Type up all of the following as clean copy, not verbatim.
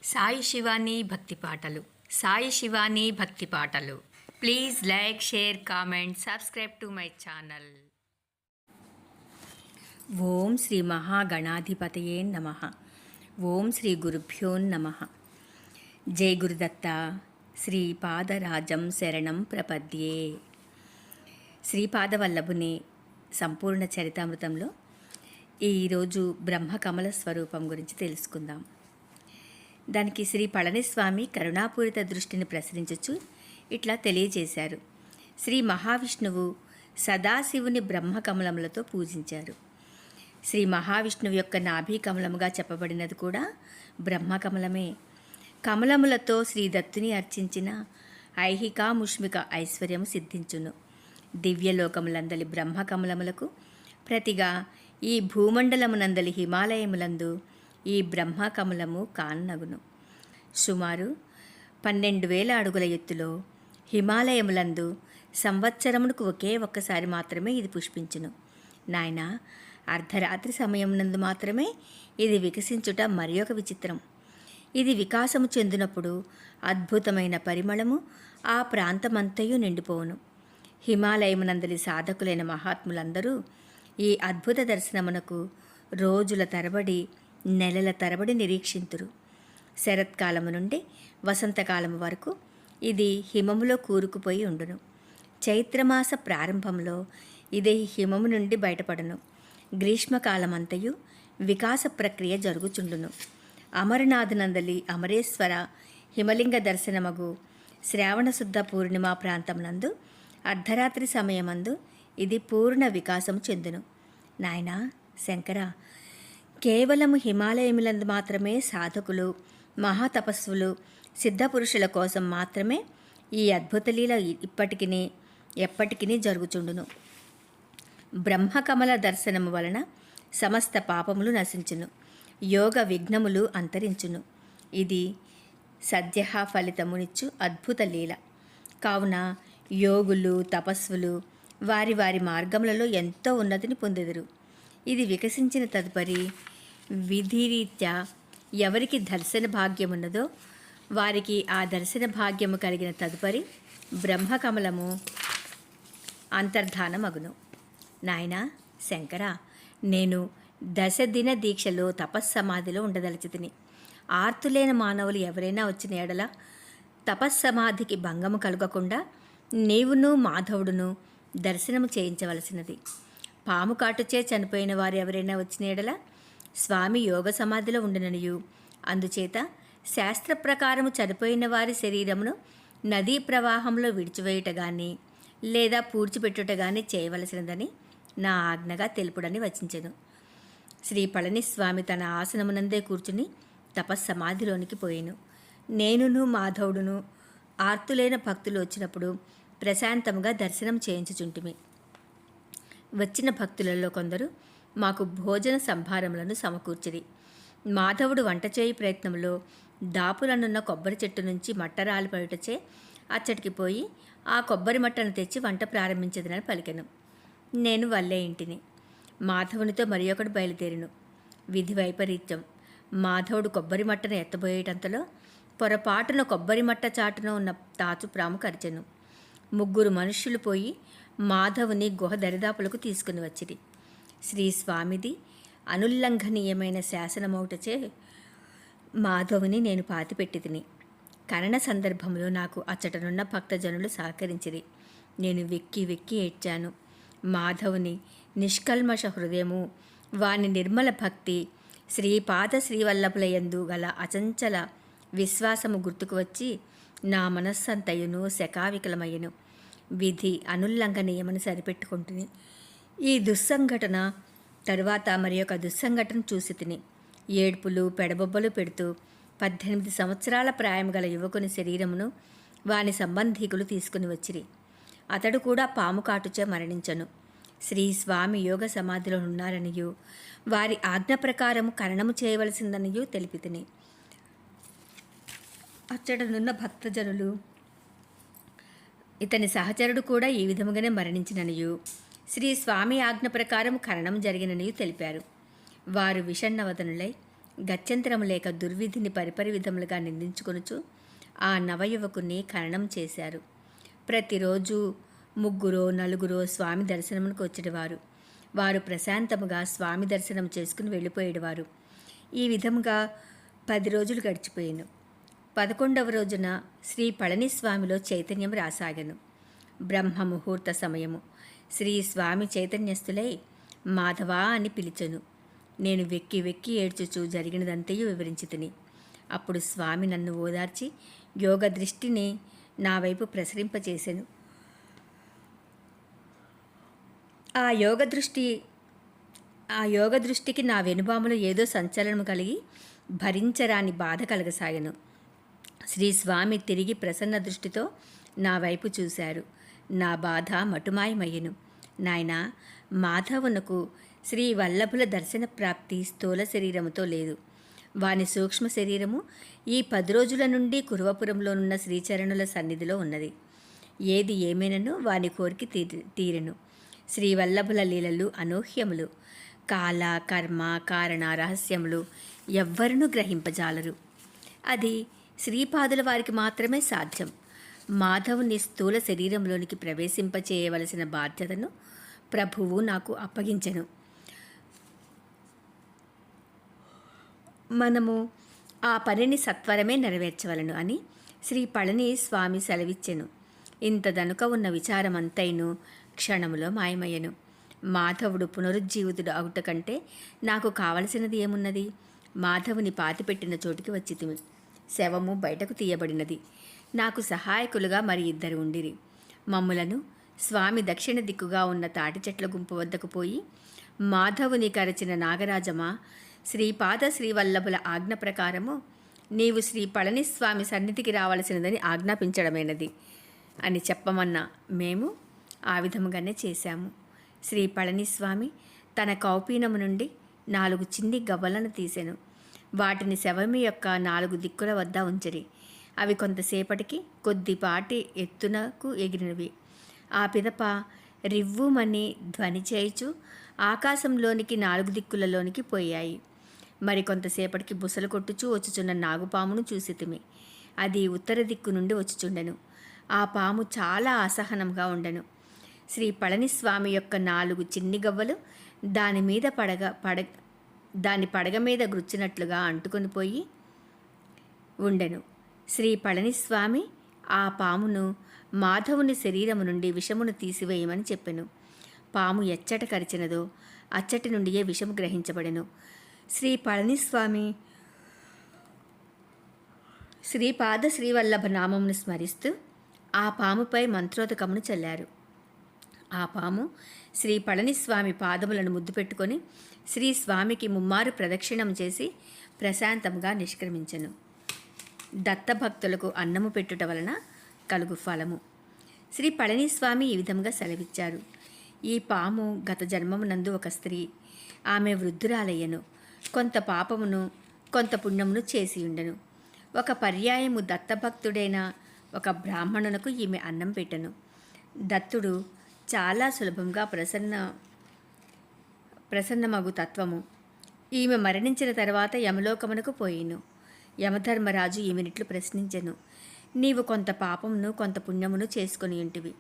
సాయి శివాని భక్తి పాటలు. సాయి శివాని భక్తి పాటలు. Please like, share, comment, subscribe to my channel. Om Shri మహాగణాధిపతయే నమః. ఓం శ్రీ గురుభ్యో నమః. జై గురుదత్త. శ్రీపాదరాజం శరణం ప్రపద్యే. శ్రీపాదవల్లభుని సంపూర్ణ చరితామృతంలో ఈరోజు బ్రహ్మకమల స్వరూపం గురించి తెలుసుకుందాం. దానికి శ్రీ పళనిస్వామి కరుణాపూరిత దృష్టిని ప్రసరించచ్చు ఇట్లా తెలియజేశారు. శ్రీ మహావిష్ణువు సదాశివుని బ్రహ్మకమలములతో పూజించారు. శ్రీ మహావిష్ణువు యొక్క నాభి కమలముగా చెప్పబడినది కూడా బ్రహ్మకమలమే. కమలములతో శ్రీ దత్తుని అర్చించిన ఐహికాముష్మిక ఐశ్వర్యము సిద్ధించును. దివ్యలోకములందలి బ్రహ్మకమలములకు ప్రతిగా ఈ భూమండలమునందలి హిమాలయములందు ఈ బ్రహ్మకమలము కాన్నగును. సుమారు 12,000 అడుగుల ఎత్తులో హిమాలయములందు సంవత్సరమునకు ఒకే ఒక్కసారి మాత్రమే ఇది పుష్పించును. నాయన, అర్ధరాత్రి సమయమునందు మాత్రమే ఇది వికసించుట మరి ఒక విచిత్రం. ఇది వికాసము చెందినప్పుడు అద్భుతమైన పరిమళము ఆ ప్రాంతమంతయు నిండిపోవును. హిమాలయమునందలి సాధకులైన మహాత్ములందరూ ఈ అద్భుత దర్శనమునకు రోజుల తరబడి, నెలల తరబడి నిరీక్షింతురు. శరత్కాలము నుండి వసంతకాలము వరకు ఇది హిమములో కూరుకుపోయి ఉండును. చైత్రమాస ప్రారంభంలో ఇది హిమము నుండి బయటపడును. గ్రీష్మకాలమంతయు వికాస ప్రక్రియ జరుగుచుండును. అమరనాథునందలి అమరేశ్వర హిమలింగ దర్శనమగు శ్రావణశుద్ధ పూర్ణిమ ప్రాంతమునందు అర్ధరాత్రి సమయమందు ఇది పూర్ణ వికాసము చెందును. నాయన శంకర, కేవలము హిమాలయములందు మాత్రమే సాధకులు, మహాతపస్సులు, సిద్ధపురుషుల కోసం మాత్రమే ఈ అద్భుతలీల ఇప్పటికిని ఎప్పటికిని జరుగుచుండును. బ్రహ్మకమల దర్శనము వలన సమస్త పాపములు నశించును, యోగ విఘ్నములు అంతరించును. ఇది సద్య ఫలితమునిచ్చు అద్భుత లీల. కావున యోగులు, తపస్సులు వారి వారి మార్గములలో ఎంతో ఉన్నతిని పొందెదరు. ఇది వికసించిన తదుపరి విధిరీత్యా ఎవరికి దర్శన భాగ్యమున్నదో వారికి ఆ దర్శన భాగ్యము కలిగిన తదుపరి బ్రహ్మకమలము అంతర్ధానమగును. నాయన శంకర, నేను 10 దిన దీక్షలో తపస్సమాధిలో ఉండదలచితిని. ఆర్తులైన మానవులు ఎవరైనా వచ్చిన ఎడల తపస్సమాధికి భంగము కలగకుండా నీవును మాధవుడును దర్శనము చేయించవలసినది. పాము కాటుచే చనిపోయిన వారు ఎవరైనా వచ్చిన ఎడల స్వామి యోగ సమాధిలో ఉండుననియు, అందుచేత శాస్త్ర ప్రకారము చనిపోయిన వారి శరీరమును నదీ ప్రవాహంలో విడిచివేయుట గాని లేదా పూడ్చిపెట్టుట గాని చేయవలసినదని నా ఆజ్ఞగా తెలుపుడని వచించెను. శ్రీ పళనిస్వామి తన ఆసనమునందే కూర్చుని తపస్సమాధిలోనికి పోయెను. నేనును మాధవుడును ఆర్తులైన భక్తులు వచ్చినప్పుడు ప్రశాంతముగా దర్శనం చేయించుచుంటిమి. వచ్చిన భక్తులలో కొందరు మాకు భోజన సంభారములను సమకూర్చిరి. మాధవుడు వంట చేయి ప్రయత్నంలో దాపులనున్న కొబ్బరి చెట్టు నుంచి మట్ట రాలిపడుటచే అచ్చటికి పోయి ఆ కొబ్బరి మట్టను తెచ్చి వంట ప్రారంభించదనని పలికెను. నేను వల్లే ఇంటిని. మాధవునితో మరి ఒకడు బయలుదేరిను. విధి వైపరీత్యం. మాధవుడు కొబ్బరి మట్టను ఎత్తబోయేటంతలో పొరపాటున కొబ్బరి మట్ట చాటున ఉన్న తాచు ప్రాము కరిచెను. 3 మనుష్యులు పోయి మాధవుని గుహ దరిదాపులకు తీసుకుని వచ్చిరి. శ్రీ స్వామిది అనుల్లంఘనీయమైన శాసనమౌటచే మాధవుని నేను పాతిపెట్టితిని. కరణ సందర్భంలో నాకు అచ్చటనున్న భక్తజనులు సహకరించిరి. నేను వెక్కి వెక్కి ఏడ్చాను. మాధవుని నిష్కల్మష హృదయము, వాని నిర్మల భక్తి, శ్రీపాద శ్రీవల్లభులయందు గల అచంచల విశ్వాసము గుర్తుకు వచ్చి నా మనస్సంతయును శకావికలమయ్యను. విధి అనుల్లంఘనీయమని సరిపెట్టుకుంటుని. ఈ దుస్సంఘటన తరువాత మరి ఒక దుస్సంఘటన చూసి తిని. ఏడ్పులు పెడబొబ్బలు పెడుతూ 18 సంవత్సరాల ప్రాయం గల యువకుని శరీరమును వాని సంబంధీకులు తీసుకుని వచ్చిరి. అతడు కూడా పాము కాటుచే మరణించను. శ్రీ స్వామి యోగ సమాధిలో ఉన్నారనియు వారి ఆజ్ఞ ప్రకారము కరణము చేయవలసిందనియు తెలిపితిని. అచ్చటనున్న భక్తజనులు ఇతని సహచరుడు కూడా ఈ విధముగానే మరణించిననియు శ్రీ స్వామి ఆజ్ఞ ప్రకారం కరణం జరిగిననియు తెలిపారు. వారు విషణ్ణవదనులై గత్యంతరము లేక దుర్విధిని పరిపరి విధములుగా నిందించుకొనుచు ఆ నవయువకుని ఖననం చేశారు. ప్రతిరోజు 3-4 స్వామి దర్శనమునకు వచ్చేటివారు. వారు ప్రశాంతముగా స్వామి దర్శనం చేసుకుని వెళ్ళిపోయేవారు. ఈ విధముగా 10 రోజులు గడిచిపోయాను. 11వ రోజున శ్రీ పళనిస్వామిలో చైతన్యం రాసాగను. బ్రహ్మ ముహూర్త సమయము. శ్రీ స్వామి చైతన్యస్థులై మాధవా అని పిలిచెను. నేను వెక్కి వెక్కి ఏడ్చుచూ జరిగినదంతయు వివరించి తిని. అప్పుడు స్వామి నన్ను ఓదార్చి యోగ దృష్టిని నా వైపు ప్రసరింపచేసెను. ఆ యోగ దృష్టికి నా వెనుబాములో ఏదో సంచలనం కలిగి భరించరాని బాధ కలగసాగెను. శ్రీ స్వామి తిరిగి ప్రసన్న దృష్టితో నా వైపు చూశారు. నా బాధ మటుమాయమయ్యెను. నాయనా, మాధవునకు శ్రీ వల్లభుల దర్శన ప్రాప్తి స్థూల శరీరముతో లేదు. వాని సూక్ష్మ శరీరము ఈ 10 రోజుల నుండి కురువపురంలోనున్న శ్రీచరణుల సన్నిధిలో ఉన్నది. ఏది ఏమైనను వాని కోరిక తీరెను. శ్రీవల్లభుల లీలలు అనూహ్యములు. కాల కర్మ కారణ రహస్యములు ఎవ్వరునూ గ్రహింపజాలరు. అది శ్రీపాదుల వారికి మాత్రమే సాధ్యం. మాధవుని స్థూల శరీరంలోనికి ప్రవేశింపచేయవలసిన బాధ్యతను ప్రభువు నాకు అప్పగించెను. మనము ఆ పనిని సత్వరమే నెరవేర్చవలను అని శ్రీ పళని స్వామి సెలవిచ్చెను. ఇంతదనుక ఉన్న విచారమంతైను క్షణములో మాయమయ్యను. మాధవుడు పునరుజ్జీవితుడు అవుట కంటే నాకు కావలసినది ఏమున్నది? మాధవుని పాతిపెట్టిన చోటికి వచ్చితిమి. శవము బయటకు తీయబడినది. నాకు సహాయకులుగా మరి 2 ఉండిరి. మమ్ములను స్వామి దక్షిణ దిక్కుగా ఉన్న తాటి చెట్ల గుంపు వద్దకు పోయి, మాధవుని కరచిన నాగరాజమా, శ్రీపాద శ్రీవల్లభుల ఆజ్ఞ ప్రకారము నీవు శ్రీ పళనిస్వామి సన్నిధికి రావలసినదని ఆజ్ఞాపించడమైనది అని చెప్పమన్నా మేము ఆ విధముగానే చేశాము. శ్రీ పళనిస్వామి తన కౌపీనము నుండి 4 చిన్ని గవ్వలను తీసెను. వాటిని శవమి యొక్క 4 దిక్కుల వద్ద ఉంచిరి. అవి కొంతసేపటికి కొద్దిపాటి ఎత్తునకు ఎగిరినవి. ఆ పిదప రివ్వుమని ధ్వని చేయుచు ఆకాశంలోనికి 4 దిక్కులలోనికి పోయాయి. మరి కొంతసేపటికి బుసలు కొట్టుచూ వచ్చుచున్న నాగుపామును చూసితిమి. అది ఉత్తర దిక్కు నుండి వచ్చుచుండెను. ఆ పాము చాలా అసహనంగా ఉండెను. శ్రీ పళనిస్వామి యొక్క 4 చిన్ని గవ్వలు దాని పడగ మీద గుచ్చినట్లుగా అంటుకొని పోయి ఉండెను. శ్రీ పళనిస్వామి ఆ పామును మాధవుని శరీరము నుండి విషమును తీసివేయమని చెప్పెను. పాము ఎచ్చట కరిచినదో అచ్చటి నుండియే విషము గ్రహించబడెను. శ్రీ పళనిస్వామి శ్రీపాద శ్రీవల్లభ నామమును స్మరిస్తూ ఆ పాముపై మంత్రోదకమును చల్లారు. ఆ పాము శ్రీ పళనిస్వామి పాదములను ముద్దు పెట్టుకొని శ్రీ స్వామికి 3 ప్రదక్షిణం చేసి ప్రశాంతంగా నిష్క్రమించెను. దత్తభక్తులకు అన్నము పెట్టుట వలన కలుగు ఫలము. శ్రీ పళనిస్వామి ఈ విధంగా సెలవిచ్చారు. ఈ పాము గత జన్మమునందు ఒక స్త్రీ. ఆమె వృద్ధురాలయ్యను. కొంత పాపమును కొంత పుణ్యమును చేసి ఉండెను. ఒక పర్యాయము దత్తభక్తుడైన ఒక బ్రాహ్మణునకు ఈమె అన్నం పెట్టెను. దత్తుడు చాలా సులభంగా ప్రసన్నమగు తత్వము. ఈమె మరణించిన తర్వాత యమలోకమునకు పోయిను. యమధర్మరాజు ఈమెనిట్లు ప్రశ్నించెను. నీవు కొంత పాపమును కొంత పుణ్యమును చేసుకొని ఉంటివి.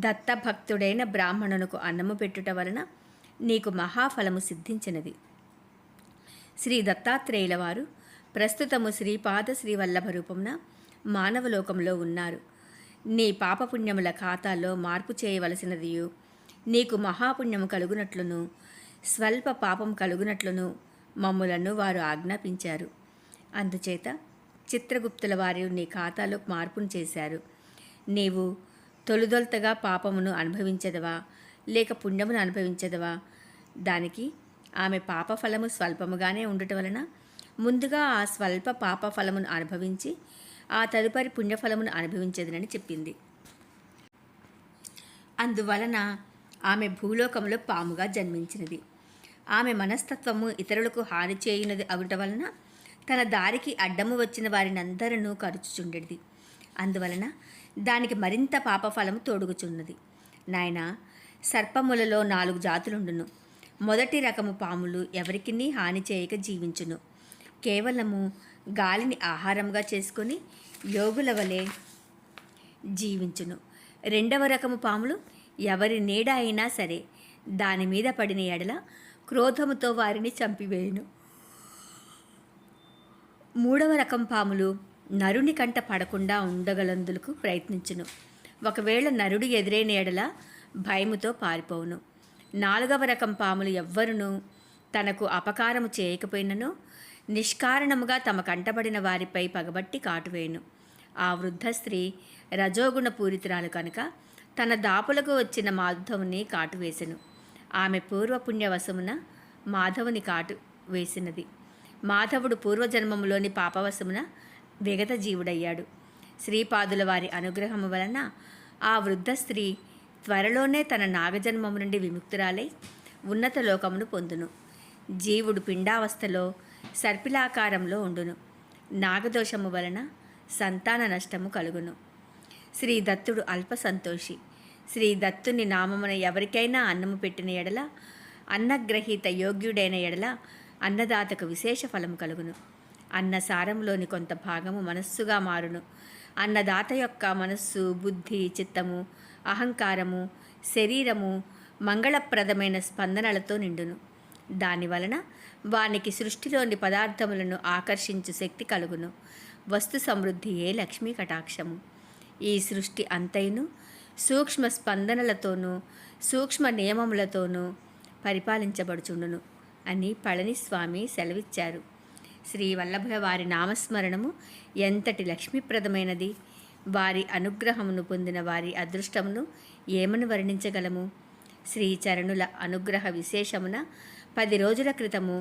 దత్తభక్తుడైన బ్రాహ్మణునకు అన్నము పెట్టుట వలన నీకు మహాఫలము సిద్ధించినది. శ్రీ దత్తాత్రేయుల వారు ప్రస్తుతము శ్రీపాద శ్రీవల్లభ రూపమున మానవలోకంలో ఉన్నారు. నీ పాపపుణ్యముల ఖాతాలో మార్పు చేయవలసినదియు, నీకు మహాపుణ్యము కలుగునట్లును స్వల్ప పాపం కలుగునట్లును మమ్ములను వారు ఆజ్ఞాపించారు. అందుచేత చిత్రగుప్తుల వారు నీ ఖాతాలో మార్పును చేశారు. నీవు తొలుదొలతగా పాపమును అనుభవించదవా లేక పుణ్యమును అనుభవించదవా? దానికి ఆమె పాపఫలము స్వల్పముగానే ఉండటం వలన ముందుగా ఆ స్వల్ప పాపఫలమును అనుభవించి ఆ తదుపరి పుణ్యఫలమును అనుభవించదనని చెప్పింది. అందువలన ఆమె భూలోకంలో పాముగా జన్మించినది. ఆమె మనస్తత్వము ఇతరులకు హాని చేయునది అగుట వలన తన దారికి అడ్డము వచ్చిన వారినందరూ కరుచుచుండెడిది. అందువలన దానికి మరింత పాపఫలము తోడుగుచున్నది. నాయన, సర్పములలో 4 జాతులుండును. మొదటి రకము పాములు ఎవరికినీ హాని చేయక జీవించును. కేవలము గాలిని ఆహారంగా చేసుకొని యోగుల వలె జీవించును. రెండవ రకము పాములు ఎవరి నీడ అయినా సరే దాని మీద పడిన ఎడల క్రోధముతో వారిని చంపివేయును. మూడవ రకం పాములు నరుని కంట పడకుండా ఉండగలందులకు ప్రయత్నించును. ఒకవేళ నరుడు ఎదురైన ఎడల భయముతో పారిపోవును. నాలుగవ రకం పాములు ఎవ్వరునూ తనకు అపకారము చేయకపోయినను నిష్కారణముగా తమ కంటబడిన వారిపై పగబట్టి కాటువేయును. ఆ వృద్ధ స్త్రీ రజోగుణ పూరితురాలు కనుక తన దాపులకు వచ్చిన మాధవుని కాటు వేసెను. ఆమె పూర్వపుణ్యవశమున మాధవుని కాటు వేసినది. మాధవుడు పూర్వజన్మములోని పాపవశమున విగత జీవుడయ్యాడు. శ్రీపాదుల వారి అనుగ్రహము వలన ఆ వృద్ధ స్త్రీ త్వరలోనే తన నాగజన్మము నుండి విముక్తురాలై ఉన్నత లోకమును పొందును. జీవుడు పిండావస్థలో సర్పిలాకారంలో ఉండును. నాగదోషము వలన సంతాన నష్టము కలుగును. శ్రీ దత్తుడు అల్ప సంతోషి. శ్రీ దత్తుని నామమున ఎవరికైనా అన్నము పెట్టిన ఎడల, అన్నగ్రహీత యోగ్యుడైన ఎడల అన్నదాతకు విశేష ఫలము కలుగును. అన్న సారంలోని కొంత భాగము మనస్సుగా మారును. అన్నదాత యొక్క మనస్సు, బుద్ధి, చిత్తము, అహంకారము, శరీరము మంగళప్రదమైన స్పందనలతో నిండును. దానివలన వానికి సృష్టిలోని పదార్థములను ఆకర్షించు శక్తి కలుగును. వస్తు సమృద్ధియే లక్ష్మీ కటాక్షము. ఈ సృష్టి అంతైను సూక్ష్మ స్పందనలతోనూ సూక్ష్మ నియమములతోనూ పరిపాలించబడుచుండును అని పళనిస్వామి సెలవిచ్చారు. శ్రీ వల్లభుల వారి నామస్మరణము ఎంతటి లక్ష్మీప్రదమైనది! వారి అనుగ్రహమును పొందిన వారి అదృష్టమును ఏమని వర్ణించగలము? శ్రీచరణుల అనుగ్రహ విశేషమున 10 రోజుల క్రితము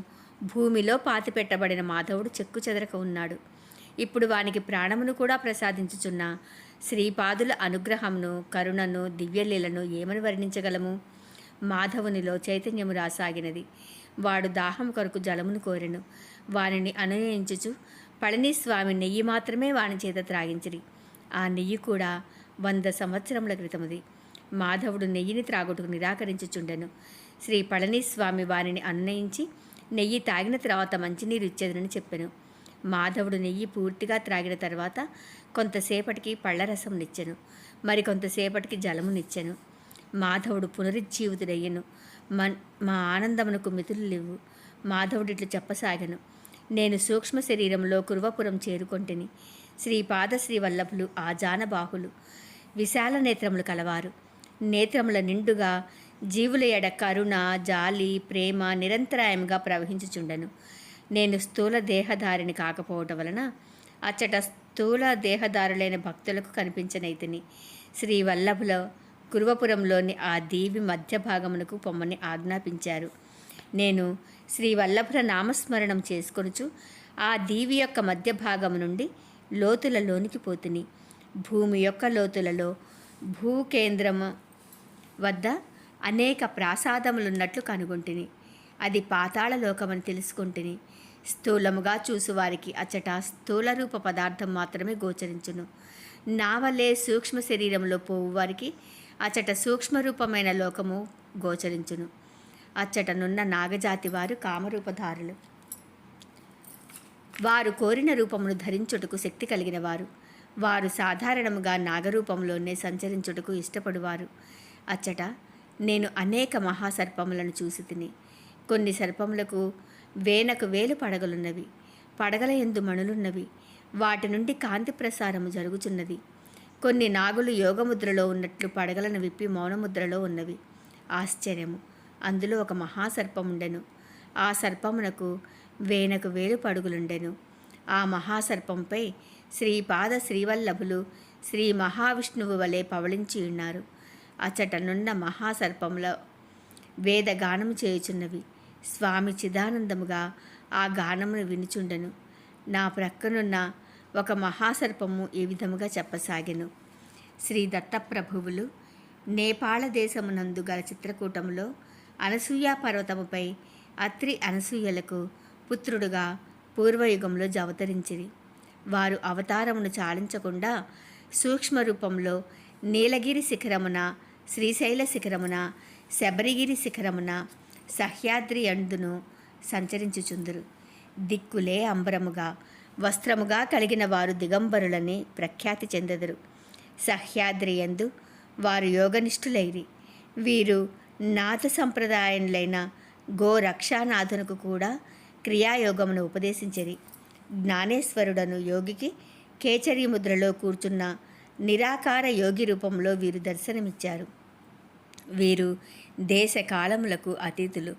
భూమిలో పాతిపెట్టబడిన మాధవుడు చెక్కు చెదరక ఉన్నాడు. ఇప్పుడు వానికి ప్రాణమును కూడా ప్రసాదించుచున్న శ్రీపాదుల అనుగ్రహమును, కరుణను, దివ్యలీలను ఏమని వర్ణించగలము? మాధవునిలో చైతన్యము రాసాగినది. వాడు దాహం కొరకు జలమును కోరెను. వానిని అనునయించుచు పళనిస్వామి నెయ్యి మాత్రమే వాని చేత త్రాగించిరి. ఆ నెయ్యి కూడా 100 సంవత్సరముల క్రితముది. మాధవుడు నెయ్యిని త్రాగుటకు నిరాకరించుచుండెను. శ్రీ పళనిస్వామి వారిని అనునయించి నెయ్యి తాగిన తర్వాత మంచినీరు ఇచ్చేదనని చెప్పెను. మాధవుడు నెయ్యి పూర్తిగా త్రాగిన తర్వాత కొంతసేపటికి పళ్ళరసం నిచ్చెను. మరికొంతసేపటికి జలమునిచ్చెను. మాధవుడు పునరుజ్జీవితుడయ్యెను. మా ఆనందమునకు మితులు లేవు. మాధవుడిట్లు చెప్పసాగెను. నేను సూక్ష్మ శరీరంలో కురువపురం చేరుకొంటిని. శ్రీపాద శ్రీవల్లభులు ఆ జానబాహులు, విశాల నేత్రములు కలవారు. నేత్రముల నిండుగా జీవుల ఎడ కరుణ, జాలి, ప్రేమ నిరంతరాయంగా ప్రవహించుచుండెను. నేను స్థూల దేహధారిని కాకపోవటం వలన అచ్చట స్థూల దేహదారులైన భక్తులకు కనిపించనైతిని. శ్రీ వల్లభుల కురువపురంలోని ఆ దీవి మధ్య భాగమునకు పొమ్మని ఆజ్ఞాపించారు. నేను శ్రీ వల్లభుల నామస్మరణం చేసుకొనుచు ఆ దీవి యొక్క మధ్య భాగము నుండి లోతులలోనికి పోతిని. భూమి యొక్క లోతులలో భూకేంద్రము వద్ద అనేక ప్రాసాదములున్నట్లు కనుగొంటిని. అది పాతాళ లోకమని తెలుసుకుంటుని. స్థూలముగా చూసువారికి అచ్చట స్థూల రూప పదార్థం మాత్రమే గోచరించును. నా వలె సూక్ష్మ శరీరంలో పోవు వారికి అచ్చట సూక్ష్మరూపమైన లోకము గోచరించును. అచ్చటనున్న నాగజాతి వారు కామరూపధారులు. వారు కోరిన రూపమును ధరించుటకు శక్తి కలిగిన వారు. వారు సాధారణముగా నాగరూపంలోనే సంచరించుటకు ఇష్టపడువారు. అచ్చట నేను అనేక మహాసర్పములను చూసి తిని. కొన్ని సర్పములకు వేనకు వేలు పడగలున్నవి. పడగల యందు మణులున్నవి. వాటి నుండి కాంతి ప్రసారము జరుగుచున్నది. కొన్ని నాగులు యోగముద్రలో ఉన్నట్లు పడగలను విప్పి మౌనముద్రలో ఉన్నవి. ఆశ్చర్యము! అందులో ఒక మహాసర్పముండెను. ఆ సర్పమునకు వేనకు వేలు పడుగులుండెను. ఆ మహాసర్పంపై శ్రీపాద శ్రీవల్లభులు శ్రీ మహావిష్ణువు వలె పవళించి ఉన్నారు. అచ్చటనున్న మహాసర్పముల వేద గానము చేయుచున్నవి. స్వామి చిదానందముగా ఆ గానమును వినుచుండెను. నా ప్రక్కనున్న ఒక మహాసర్పము ఈ విధముగా చెప్పసాగెను. శ్రీ దత్తప్రభువులు నేపాళ దేశమునందు గల చిత్రకూటములో అనసూయ పర్వతముపై అత్రి అనసూయలకు పుత్రుడుగా పూర్వయుగంలో అవతరించిరి. వారు అవతారమును చాలించకుండా సూక్ష్మ రూపంలో నీలగిరి శిఖరమున, శ్రీశైల శిఖరమున, శబరిగిరి శిఖరమున, సహ్యాద్రి యందును సంచరించుచుందురు. దిక్కులే అంబరముగా వస్త్రముగా కలిగిన వారు దిగంబరులని ప్రఖ్యాతి చెందెదరు. సహ్యాద్రియందు వారు యోగనిష్ఠులైరి. వీరు నాథ సంప్రదాయంలైన గోరక్షానాథునకు కూడా క్రియాయోగమును ఉపదేశించిరి. జ్ఞానేశ్వరుడను యోగికి కేచరి ముద్రలో కూర్చున్న నిరాకార యోగి రూపంలో వీరు దర్శనమిచ్చారు. వీరు దేశ కాలములకు అతీతులు.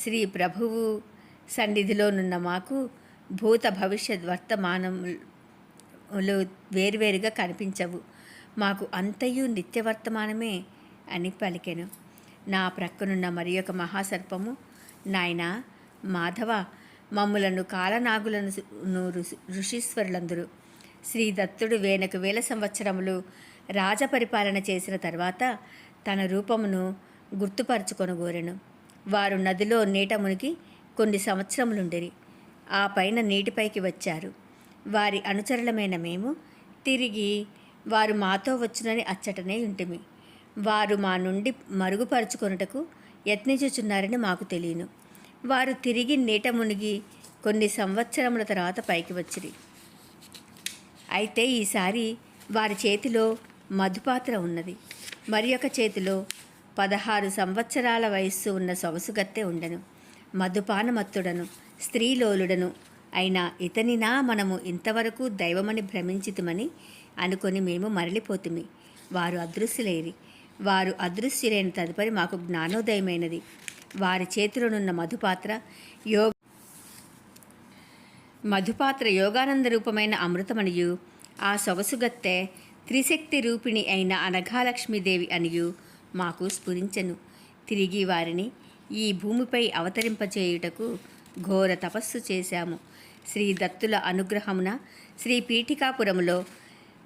శ్రీ ప్రభువు సన్నిధిలోనున్న మాకు భూత భవిష్యత్ వర్తమానములు వేర్వేరుగా కనిపించవు. మాకు అంతయు నిత్యవర్తమానమే అని పలికెను. నా ప్రక్కనున్న మరి ఒక మహాసర్పము, నాయనా మాధవ, మమ్ములను కాలనాగులను ఋషీశ్వరులందరూ. శ్రీ దత్తుడు 1000 సంవత్సరములు రాజపరిపాలన చేసిన తర్వాత తన రూపమును గుర్తుపరచుకొనగోరెను. వారు నదిలో నీట మునిగి కొన్ని సంవత్సరములుండిరి. ఆ పైన నీటిపైకి వచ్చారు. వారి అనుచరులమైన మేము తిరిగి వారు మాతో వచ్చునని అచ్చటనే ఉంటిమి. వారు మా నుండి మరుగుపరుచుకొనుటకు యత్నించుచున్నారని మాకు తెలియను. వారు తిరిగి నీట మునిగి కొన్ని సంవత్సరముల తర్వాత పైకి వచ్చిరి. అయితే ఈసారి వారి చేతిలో మధుపాత్ర ఉన్నది. మరి ఒక చేతిలో 16 సంవత్సరాల వయస్సు ఉన్న సొగసుగత్తె ఉండెను. మధుపానమత్తుడను స్త్రీలోలుడను అయిన ఇతనినా మనము ఇంతవరకు దైవమని భ్రమించితిమని అనుకొని మేము మరలిపోతుమి. వారు అదృశ్యులైరి. వారు అదృశ్యులైన తదుపరి మాకు జ్ఞానోదయమైనది. వారి చేతిలోనున్న మధుపాత్ర యోగానంద రూపమైన అమృతమనియు, ఆ సొగసుగత్తె త్రిశక్తి రూపిణి అయిన అనఘాలక్ష్మీదేవి అనియు మాకు స్ఫురించెను. తిరిగి వారిని ఈ భూమిపై అవతరింపచేయుటకు ఘోర తపస్సు చేశాము. శ్రీ దత్తుల అనుగ్రహమున శ్రీ పీఠికాపురములో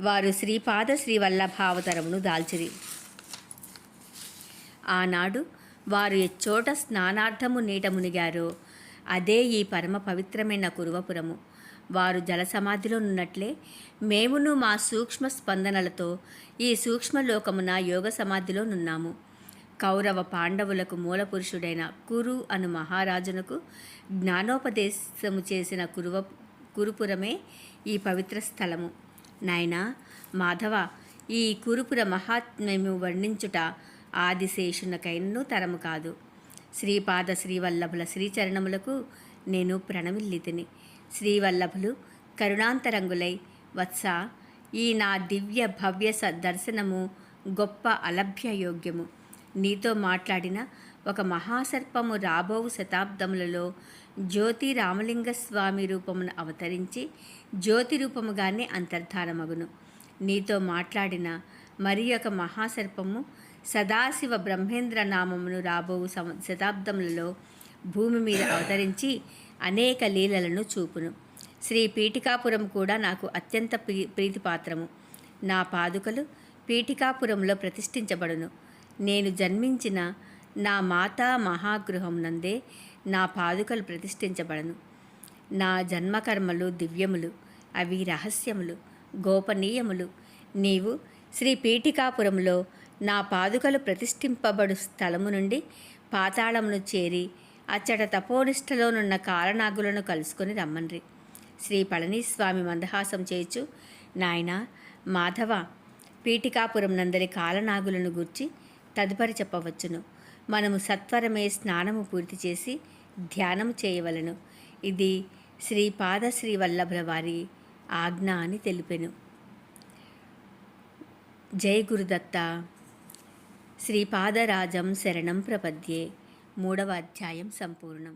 వారు శ్రీపాద శ్రీవల్లభావతరమును దాల్చిరి. ఆనాడు వారు ఎచ్చోట స్నానార్థము నీట మునిగారో అదే ఈ పరమ పవిత్రమైన కురువపురము. వారు జలసమాధిలో నున్నట్లే మేమును మా సూక్ష్మ స్పందనలతో ఈ సూక్ష్మలోకమున యోగ సమాధిలో నున్నాము. కౌరవ పాండవులకు మూలపురుషుడైన కురు అను మహారాజునకు జ్ఞానోపదేశము చేసిన కురుపురమే ఈ పవిత్ర స్థలము. నాయనా మాధవ, ఈ కురుపుర మహాత్మ్యము వర్ణించుట ఆదిశేషునకైనను తరము కాదు. శ్రీపాద శ్రీవల్లభుల శ్రీచరణములకు నేను ప్రణమిల్లితిని. శ్రీవల్లభులు కరుణాంతరంగులై, వత్స, ఈ నా దివ్య భవ్య దర్శనము గొప్ప అలభ్య యోగ్యము. నీతో మాట్లాడిన ఒక మహాసర్పము రాబోవు శతాబ్దములలో జ్యోతి రామలింగస్వామి రూపమును అవతరించి జ్యోతి రూపముగానే అంతర్ధానమగును. నీతో మాట్లాడిన మరి ఒక మహాసర్పము సదాశివ బ్రహ్మేంద్ర నామమును రాబోవు శతాబ్దములలో భూమి మీద అవతరించి అనేక లీలలను చూపును. శ్రీ పీఠికాపురం కూడా నాకు అత్యంత ప్రీతిపాత్రము. నా పాదుకలు పీఠికాపురంలో ప్రతిష్ఠించబడును. నేను జన్మించిన నా మాతా మహాగృహం నందే నా పాదుకలు ప్రతిష్ఠించబడను. నా జన్మకర్మలు దివ్యములు, అవి రహస్యములు, గోపనీయములు. నీవు శ్రీ పీఠికాపురంలో నా పాదుకలు ప్రతిష్ఠింపబడు స్థలము నుండి పాతాళమును చేరి అచ్చట తపోనిష్టలోనున్న కాలనాగులను కలుసుకొని రమ్మన్రి. శ్రీ పళనీస్వామి మందహాసం చేయుచు, నాయనా మాధవ, పీఠికాపురం నందరి కాలనాగులను గూర్చి తదుపరి చెప్పవచ్చును. మనము సత్వరమే స్నానము పూర్తి చేసి ధ్యానము చేయవలను. ఇది శ్రీపాద శ్రీవల్లభుల వారి ఆజ్ఞ అని తెలిపెను. జై గురుదత్త. శ్రీపాదరాజం శరణం ప్రపద్యే. 3వ అధ్యాయం సంపూర్ణం.